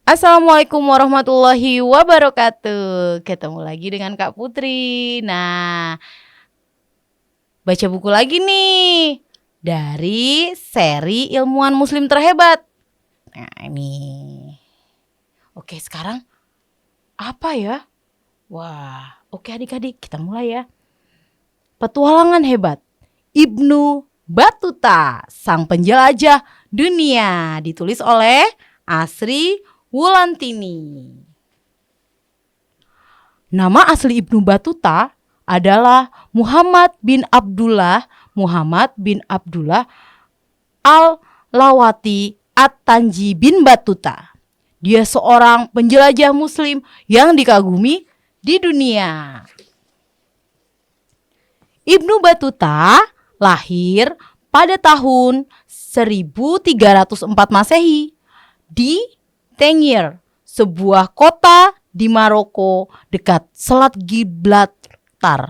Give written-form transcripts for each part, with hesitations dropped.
Assalamualaikum warahmatullahi wabarakatuh. Ketemu lagi dengan Kak Putri. Nah, baca buku lagi nih dari seri Ilmuwan Muslim Terhebat. Nah, ini. Oke, sekarang apa ya? Wah, oke adik-adik, kita mulai ya. Petualangan hebat Ibnu Batuta, sang penjelajah dunia, ditulis oleh Asri Wulantini. Nama asli Ibnu Batuta adalah Muhammad bin Abdullah Al-Lawati At-Tanji bin Batuta. Dia seorang penjelajah muslim yang dikagumi di dunia. Ibnu Batuta lahir pada tahun 1304 Masehi di Tangier, sebuah kota di Maroko dekat Selat Gibraltar.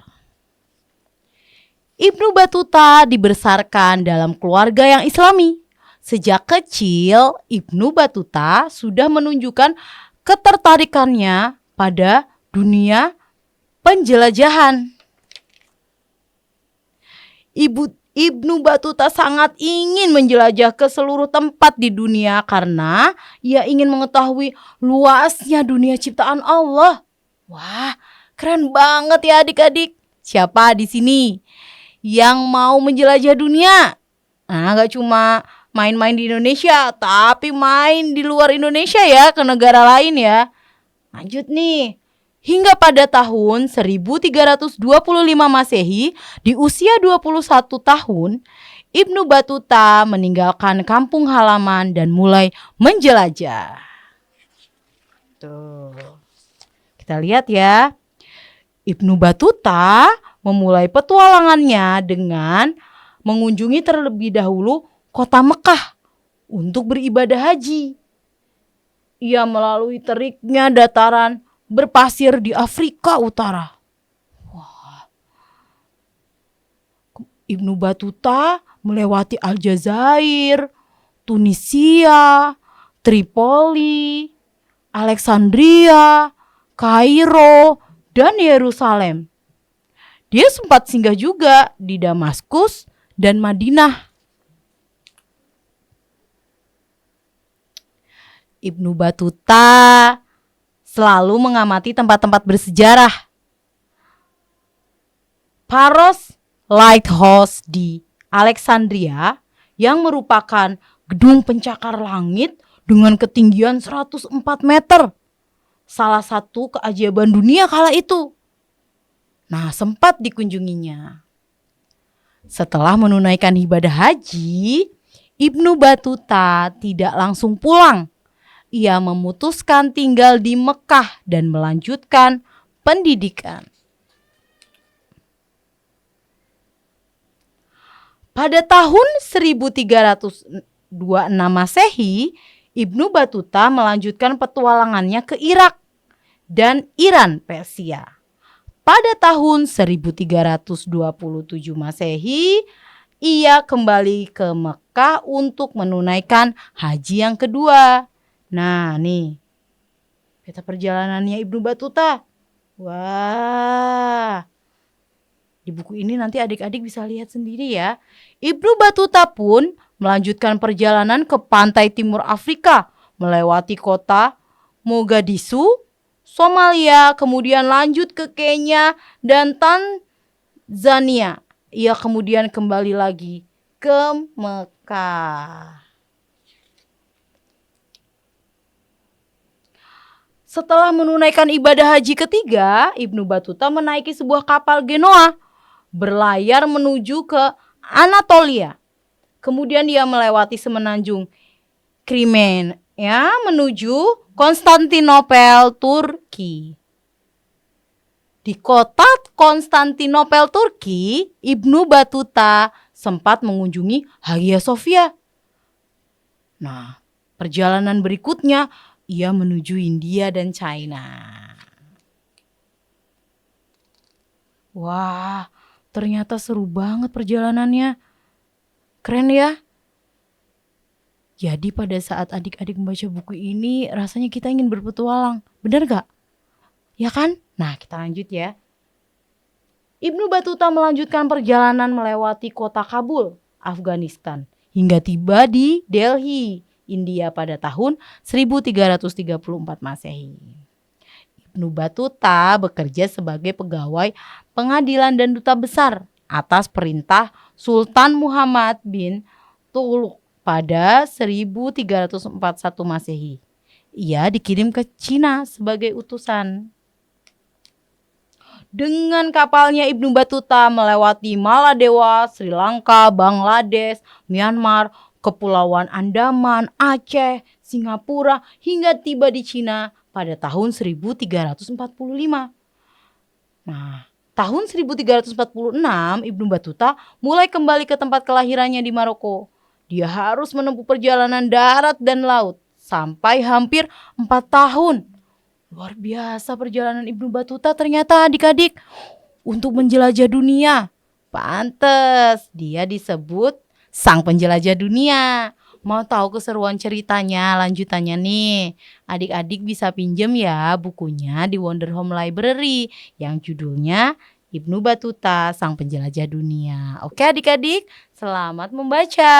Ibnu Batuta dibesarkan dalam keluarga yang Islami. Sejak kecil, Ibnu Batuta sudah menunjukkan ketertarikannya pada dunia penjelajahan. Ibnu Batuta sangat ingin menjelajah ke seluruh tempat di dunia karena ia ingin mengetahui luasnya dunia ciptaan Allah. Wah, keren banget ya adik-adik. Siapa di sini yang mau menjelajah dunia? Nah, gak cuma main-main di Indonesia, tapi main di luar Indonesia ya, ke negara lain ya. Lanjut nih. Hingga pada tahun 1325 Masehi, di usia 21 tahun, Ibnu Batuta meninggalkan kampung halaman dan mulai menjelajah. Tuh. Kita lihat ya. Ibnu Batuta memulai petualangannya dengan mengunjungi terlebih dahulu kota Mekah untuk beribadah haji. Ia melalui teriknya dataran berpasir di Afrika Utara. Wah. Ibnu Batuta melewati Aljazair, Tunisia, Tripoli, Alexandria, Kairo, dan Yerusalem. Dia sempat singgah juga di Damaskus dan Madinah. Ibnu Batuta selalu mengamati tempat-tempat bersejarah. Pharos Lighthouse di Alexandria yang merupakan gedung pencakar langit dengan ketinggian 104 meter. Salah satu keajaiban dunia kala itu. Nah, sempat dikunjunginya. Setelah menunaikan ibadah haji, Ibnu Batuta tidak langsung pulang. Ia memutuskan tinggal di Mekah dan melanjutkan pendidikan. Pada tahun 1326 Masehi, Ibnu Batuta melanjutkan petualangannya ke Irak dan Iran Persia. Pada tahun 1327 Masehi, ia kembali ke Mekah untuk menunaikan haji yang kedua. Nah nih, peta perjalanannya Ibnu Batuta. Wah, di buku ini nanti adik-adik bisa lihat sendiri ya. Ibnu Batuta pun melanjutkan perjalanan ke pantai timur Afrika, melewati kota Mogadishu, Somalia, kemudian lanjut ke Kenya dan Tanzania. Ia kemudian kembali lagi ke Mekah. Setelah menunaikan ibadah haji ketiga, Ibnu Batuta menaiki sebuah kapal Genoa, berlayar menuju ke Anatolia. Kemudian dia melewati semenanjung Krimen, ya, menuju Konstantinopel, Turki. Di kota Konstantinopel, Turki, Ibnu Batuta sempat mengunjungi Hagia Sophia. Nah, perjalanan berikutnya ia menuju India dan China. Wah, ternyata seru banget perjalanannya. Keren ya. Jadi pada saat adik-adik membaca buku ini rasanya kita ingin berpetualang. Benar gak? Ya kan? Nah kita lanjut ya. Ibnu Battuta melanjutkan perjalanan melewati kota Kabul, Afghanistan, hingga tiba di Delhi, India pada tahun 1334 Masehi. Ibnu Battuta bekerja sebagai pegawai pengadilan dan duta besar atas perintah Sultan Muhammad bin Tughlaq pada 1341 Masehi. Ia dikirim ke Cina sebagai utusan. Dengan kapalnya Ibnu Battuta melewati Maladewa, Sri Lanka, Bangladesh, Myanmar, Kepulauan Andaman, Aceh, Singapura hingga tiba di Cina pada tahun 1345. Nah, tahun 1346 Ibnu Battuta mulai kembali ke tempat kelahirannya di Maroko. Dia harus menempuh perjalanan darat dan laut sampai hampir 4 tahun. Luar biasa perjalanan Ibnu Battuta ternyata adik-adik untuk menjelajah dunia. Pantes dia disebut sang penjelajah dunia. Mau tahu keseruan ceritanya lanjutannya nih? Adik-adik bisa pinjem ya bukunya di Wonder Home Library yang judulnya Ibnu Battuta Sang Penjelajah Dunia. Oke adik-adik, selamat membaca.